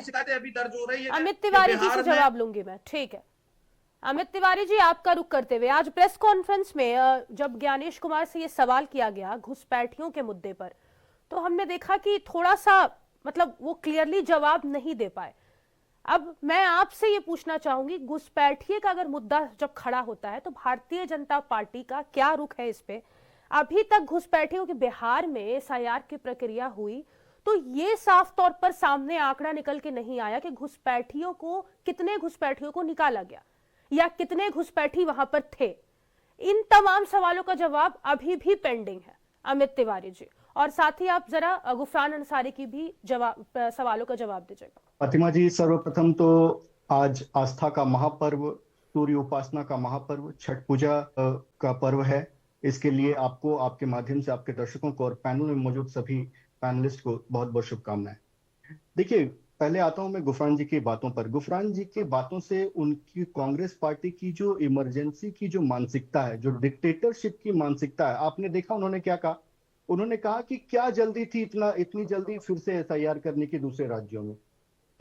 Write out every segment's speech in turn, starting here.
शिकायतें अभी दर्ज हो रही है। अमित तिवारी जी से जवाब लूंगी मैं, ठीक है। अमित तिवारी जी, आपका रुख करते हुए आज प्रेस कॉन्फ्रेंस में जब ज्ञानेश कुमार से ये सवाल किया गया घुसपैठियों के मुद्दे पर, तो हमने देखा कि थोड़ा सा मतलब वो क्लियरली जवाब नहीं दे पाए। अब मैं आपसे ये पूछना चाहूंगी, घुसपैठिए का अगर मुद्दा जब खड़ा होता है तो भारतीय जनता पार्टी का क्या रुख है इस पे? अभी तक घुसपैठियों के बिहार में एसआईआर की प्रक्रिया हुई तो ये साफ तौर पर सामने आंकड़ा निकल के नहीं आया कि कितने घुसपैठियों को निकाला गया या कितने घुसपैठी वहां पर थे। इन तमाम सवालों का जवाब अभी भी पेंडिंग है अमित तिवारी जी, और साथ ही आप जरा गुफरान अंसारी की भी सवालों का जवाब दीजिएगा। फातिमा जी, सर्वप्रथम तो आज आस्था का महापर्व, सूर्य उपासना का महापर्व, छठ पूजा का पर्व है। इसके लिए आपको, आपके माध्यम से आपके दर्शकों को और पैनल में मौजूद सभी पैनलिस्ट को बहुत बहुत शुभकामनाएं। देखिए, पहले आता हूं मैं गुफरान जी की बातों पर। गुफरान जी की बातों से उनकी कांग्रेस पार्टी की जो इमरजेंसी की जो मानसिकता है, जो डिक्टेटरशिप की मानसिकता है, आपने देखा उन्होंने क्या कहा। उन्होंने कहा कि क्या जल्दी थी इतनी जल्दी फिर से एसआईआर करने की दूसरे राज्यों में।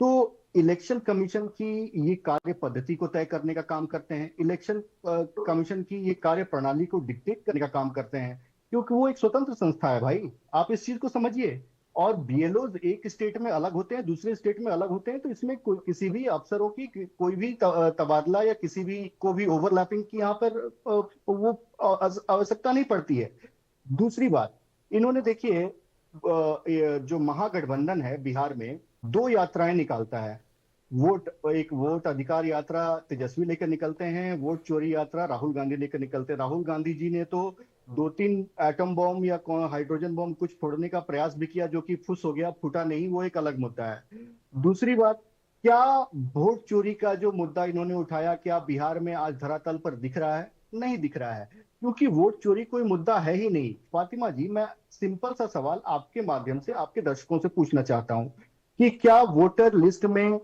तो इलेक्शन कमीशन की ये कार्य पद्धति को तय करने का काम करते हैं, इलेक्शन कमीशन की ये कार्य प्रणाली को डिक्टेट करने का काम करते हैं, क्योंकि वो एक स्वतंत्र संस्था है भाई, आप इस चीज को समझिए। और बीएलओ एक स्टेट में अलग होते हैं, दूसरे स्टेट में अलग होते हैं, तो इसमें किसी भी अफसरों की कोई भी तबादला या किसी भी को भी ओवरलैपिंग की यहाँ पर वो आवश्यकता नहीं पड़ती है। दूसरी बात, इन्होंने देखिए जो महागठबंधन है बिहार में 2 यात्राएं निकालता है। एक वोट अधिकार यात्रा तेजस्वी लेकर निकलते हैं, वोट चोरी यात्रा राहुल गांधी लेकर निकलते हैं। राहुल गांधी जी ने तो 2-3 एटम बॉम्ब या हाइड्रोजन बॉम्ब कुछ फोड़ने का प्रयास भी किया, जो कि फुस हो गया, फूटा नहीं, वो एक अलग मुद्दा है। दूसरी बात, क्या वोट चोरी का जो मुद्दा इन्होंने उठाया, क्या बिहार में आज धरातल पर दिख रहा है? नहीं दिख रहा है, क्योंकि वोट चोरी कोई मुद्दा है ही नहीं। फातिमा जी, मैं सिंपल सा सवाल आपके माध्यम से आपके दर्शकों से पूछना चाहता हूं कि क्या वोटर लिस्ट में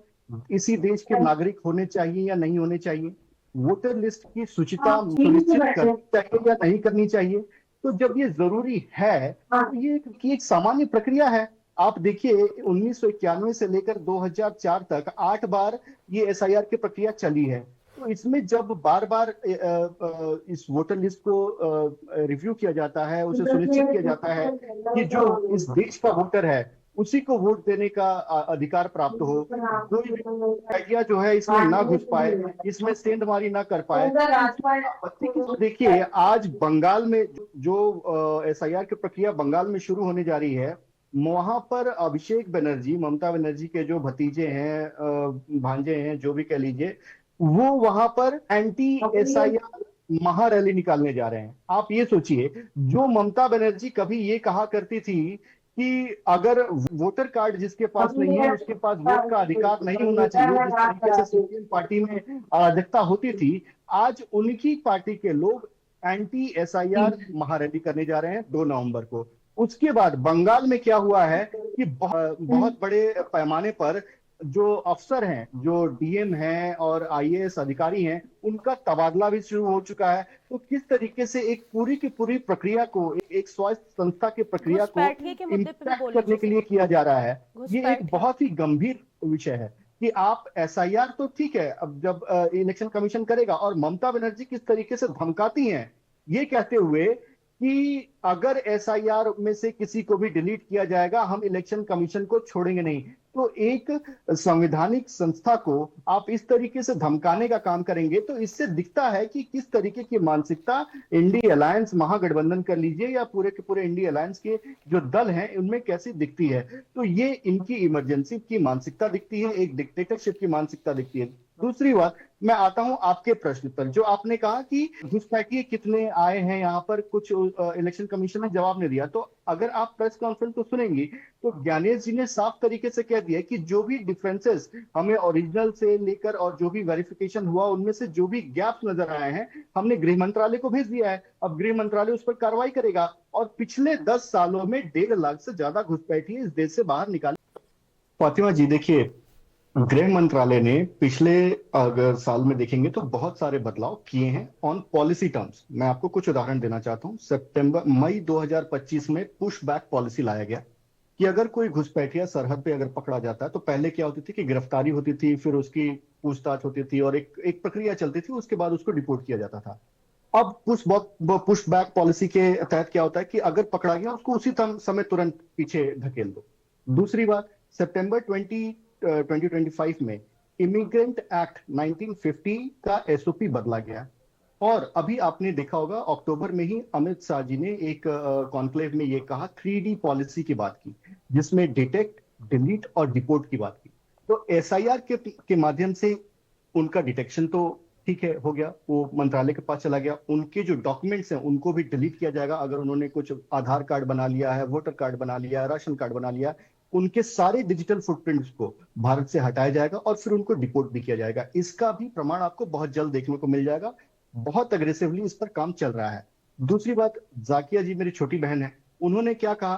इसी देश के नागरिक होने चाहिए या नहीं होने चाहिए? वोटर लिस्ट की शुचिता सुनिश्चित करनी चाहिए या नहीं करनी चाहिए? तो जब ये जरूरी है तो ये की एक सामान्य प्रक्रिया है। आप देखिए, 1991 से लेकर 2004 तक 8 बार ये एसआईआर की प्रक्रिया चली है। तो इसमें जब बार बार इस वोटर लिस्ट को रिव्यू किया जाता है, उसे सुनिश्चित किया जाता है कि जो इस देश का वोटर है उसी को वोट देने का अधिकार प्राप्त हो, कोई भी आइडिया जो है इसमें ना घुस पाए, इसमें सेंधमारी ना कर पाए। तो देखिए, आज बंगाल में जो एसआईआर की प्रक्रिया बंगाल में शुरू होने जा रही है, वहां पर अभिषेक बनर्जी, ममता बनर्जी के जो भतीजे हैं, भांजे हैं, जो भी कह लीजिए, वो वहां पर एंटी एसआईआर महारैली निकालने जा रहे हैं। आप ये सोचिए, जो ममता बनर्जी कभी ये कहा करती थी कि अगर वोटर कार्ड जिसके पास नहीं है उसके पास वोट का अधिकार नहीं होना चाहिए, जिस तरीके से सीपीएम पार्टी में अराजकता होती थी, आज उनकी पार्टी के लोग एंटी एसआईआर महारैली करने जा रहे हैं 2 नवंबर को। उसके बाद बंगाल में क्या हुआ है कि बहुत बड़े पैमाने पर जो अफसर हैं, जो डीएम हैं और आईएएस अधिकारी हैं, उनका तबादला भी शुरू हो चुका है। तो किस तरीके से एक पूरी की पूरी प्रक्रिया को, एक स्वायत्त संस्था की प्रक्रिया को इम्पैक्ट करने के लिए किया जा रहा है, ये एक बहुत ही गंभीर विषय है कि आप एसआईआर तो ठीक है, अब जब इलेक्शन कमीशन करेगा, और ममता बनर्जी किस तरीके से धमकाती हैं ये कहते हुए कि अगर एसआईआर में से किसी को भी डिलीट किया जाएगा, हम इलेक्शन कमीशन को छोड़ेंगे नहीं। तो एक संवैधानिक संस्था को आप इस तरीके से धमकाने का काम करेंगे, तो इससे दिखता है कि किस तरीके की मानसिकता इंडिया अलायंस, महागठबंधन कर लीजिए या पूरे के पूरे इंडिया अलायंस के जो दल हैं, उनमें कैसी दिखती है। तो ये इनकी इमरजेंसी की मानसिकता दिखती है, एक डिक्टेटरशिप की मानसिकता दिखती है। दूसरी बात, मैं आता हूं आपके प्रश्न पर, जो आपने कहा कि घुसपैठिए कितने आए हैं यहाँ पर, कुछ इलेक्शन कमीशन ने जवाब नहीं दिया। तो अगर आप प्रेस कॉन्फ्रेंस को सुनेंगी तो ज्ञानेश जी ने साफ तरीके से कह दिया कि जो भी डिफरेंसेस हमें ओरिजिनल से लेकर और जो भी वेरिफिकेशन हुआ, उनमें से जो भी गैप्स नजर आए हैं, हमने गृह मंत्रालय को भेज दिया है। अब गृह मंत्रालय उस पर कार्रवाई करेगा। और पिछले 10 सालों में 1.5 लाख से ज्यादा घुसपैठिए इस देश से बाहर निकाले। फातिमा जी, देखिए, गृह मंत्रालय ने पिछले अगर साल में देखेंगे तो बहुत सारे बदलाव किए हैं ऑन पॉलिसी टर्म्स। मैं आपको कुछ उदाहरण देना चाहता हूं। मई 2025 में पुश बैक पॉलिसी लाया गया। कि अगर कोई घुसपैठिया सरहद पे अगर पकड़ा जाता है तो पहले क्या होती थी कि गिरफ्तारी होती थी, फिर उसकी पूछताछ होती थी और एक एक प्रक्रिया चलती थी, उसके बाद उसको डिपोर्ट किया जाता था। अब पुश बैक पॉलिसी के तहत क्या होता है कि अगर पकड़ा गया उसको उसी समय तुरंत पीछे धकेल दो। दूसरी बात, सितंबर 2025 में इमिग्रेंट एक्ट 1950 का एसओपी बदला गया। और अभी आपने देखा होगा अक्टूबर में ही अमित शाह जी ने एक कॉन्क्लेव में ये कहा 3D पॉलिसी की बात की, जिसमें डिटेक्ट, डिलीट और डिपोर्ट की बात की। तो एसआईआर के माध्यम से उनका डिटेक्शन तो ठीक है हो गया, वो मंत्रालय के पास चला गया। उनके जो डॉक्यूमेंट्स हैं उनको भी डिलीट किया जाएगा। अगर उन्होंने कुछ आधार कार्ड बना लिया है, वोटर कार्ड बना लिया है, राशन कार्ड बना लिया, उनके सारे डिजिटल फुटप्रिंट्स को भारत से हटाया जाएगा और फिर उनको डिपोर्ट भी किया जाएगा। इसका भी प्रमाण आपको बहुत जल्द देखने को मिल जाएगा। बहुत अग्रेसिवली इस पर काम चल रहा है। दूसरी बात, जाकिया जी मेरी छोटी बहन है, उन्होंने क्या कहा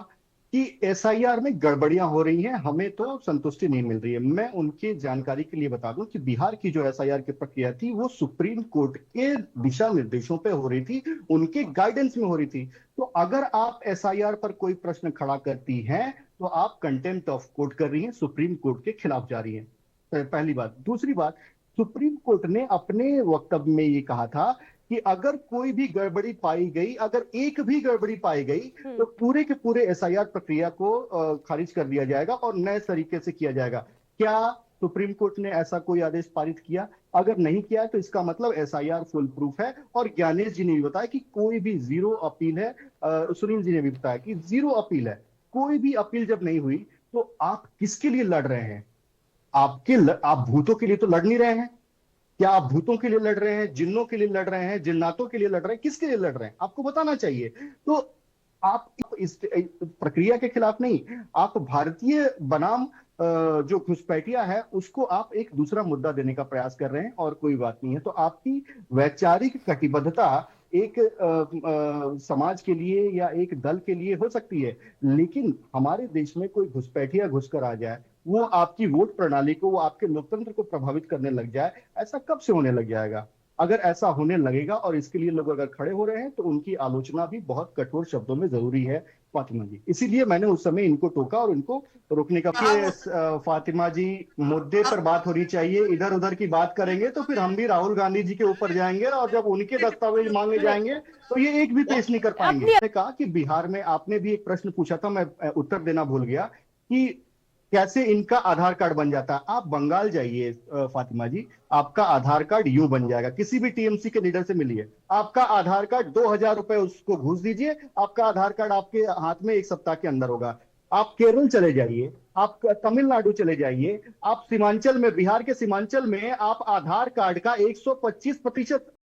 कि एसआईआर में गड़बड़ियां हो रही हैं, हमें तो संतुष्टि नहीं मिल रही है। मैं उनकी जानकारी के लिए बता दूं कि बिहार की जो एसआईआर की प्रक्रिया थी वो सुप्रीम कोर्ट के दिशा निर्देशों पे हो रही थी, उनके गाइडेंस में हो रही थी। तो अगर आप एसआईआर पर कोई प्रश्न खड़ा करती हैं तो आप कंटेम्प्ट ऑफ कोर्ट कर रही हैं, सुप्रीम कोर्ट के खिलाफ जा रही हैं। पहली बात। दूसरी बात, सुप्रीम कोर्ट ने अपने वक्तव्य में ये कहा था कि अगर कोई भी गड़बड़ी पाई गई, अगर एक भी गड़बड़ी पाई गई तो पूरे के पूरे एसआईआर प्रक्रिया को खारिज कर दिया जाएगा और नए तरीके से किया जाएगा। क्या सुप्रीम कोर्ट ने ऐसा कोई आदेश पारित किया? अगर नहीं किया तो इसका मतलब एसआईआर फुल प्रूफ है। और ज्ञानेश जी ने भी बताया कि कोई भी जीरो अपील है, सुनील जी ने भी बताया कि जीरो अपील है। कोई भी अपील जब नहीं हुई तो आप किसके लिए लड़ रहे हैं? आप भूतों के लिए तो लड़ नहीं रहे हैं। क्या आप भूतों के लिए लड़ रहे हैं, जिन्नों के लिए लड़ रहे हैं, जिन्नातों के लिए लड़ रहे हैं? किसके लिए लड़ रहे हैं आपको बताना चाहिए। तो आप इस प्रक्रिया के खिलाफ नहीं, आप भारतीय बनाम जो घुसपैठिया है उसको आप एक दूसरा मुद्दा देने का प्रयास कर रहे हैं और कोई बात नहीं है। तो आपकी वैचारिक कटिबद्धता एक समाज के लिए या एक दल के लिए हो सकती है, लेकिन हमारे देश में कोई घुसपैठिया घुसकर आ जाए, वो आपकी वोट प्रणाली को, वो आपके लोकतंत्र को प्रभावित करने लग जाए, ऐसा कब से होने लग जाएगा? अगर ऐसा होने लगेगा और इसके लिए लोग अगर खड़े हो रहे हैं तो उनकी आलोचना भी बहुत कठोर शब्दों में जरूरी है फातिमा जी। इसीलिए मैंने उस समय इनको टोका और इनको रोकने का फातिमा जी, मुद्दे पर बात होनी चाहिए। इधर उधर की बात करेंगे तो फिर हम भी राहुल गांधी जी के ऊपर जाएंगे और जब उनके दस्तावेज मांगे जाएंगे तो ये एक भी पेश नहीं कर पाएंगे। मैंने कहा कि बिहार में आपने भी एक प्रश्न पूछा था, मैं उत्तर देना भूल गया कि कैसे इनका आधार कार्ड बन जाता है। आप बंगाल जाइए फातिमा जी, आपका आधार कार्ड यूं बन जाएगा। किसी भी टीएमसी के लीडर से मिलिए, आपका आधार कार्ड 2000 रुपए उसको घूस दीजिए, आपका आधार कार्ड आपके हाथ में एक सप्ताह के अंदर होगा। आप केरल चले जाइए, आप तमिलनाडु चले जाइए, आप सीमांचल में, बिहार के सीमांचल में आप आधार कार्ड का 125%